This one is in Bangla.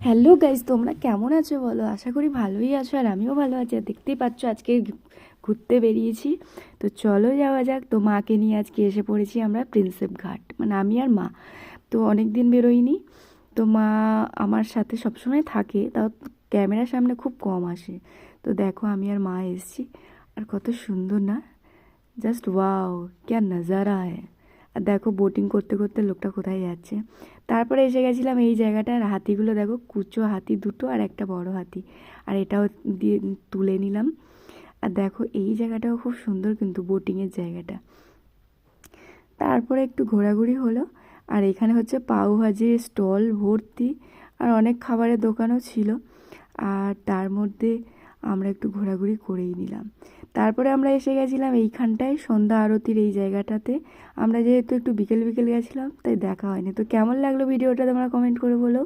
হ্যালো গাইজ, তোমরা কেমন আছো বলো? আশা করি ভালোই আছো, আর আমিও ভালো আছি। আর দেখতেই পাচ্ছ আজকে ঘুরতে বেরিয়েছি। তো চলো যাওয়া যাক। তো মাকে নিয়ে আজকে এসে পড়েছি আমরা প্রিন্সেপ ঘাট, মানে আমি আর মা। তো অনেক দিন বেরোইনি। তো মা আমার সাথে সবসময় থাকে, তাও ক্যামেরার সামনে খুব কম আসে। তো দেখো আমি আর মা এসেছি, আর কত সুন্দর না, জাস্ট ওয়াও, ক্যা নজারা হ্যায়। আর দেখো বোটিং করতে করতে লোকটা কোথায় যাচ্ছে। তারপরে এসে গেছিলাম এই জায়গাটা, আর হাতিগুলো দেখো, কুচো হাতি দুটো আর একটা বড় হাতি। আর এটাও দিয়ে তুলে নিলাম। আর দেখো এই জায়গাটাও খুব সুন্দর, কিন্তু বোটিংয়ের জায়গাটা। তারপরে একটু ঘোরাঘুরি হলো। আর এখানে হচ্ছে পাও ভাজির স্টল ভর্তি, আর অনেক খাবারের দোকানও ছিল। আর তার মধ্যে আমরা একটু ঘোরাঘুরি করেই নিলাম। তারপরে আমরা এসে গেছিলাম এইখানটায় সন্ধ্যা আরতির এই জায়গাটাতে। আমরা যেহেতু একটু বিকেল বিকেল গেছিলাম, তাই দেখা হয়নি। তো কেমন লাগলো ভিডিওটা তোমরা কমেন্ট করে বলো।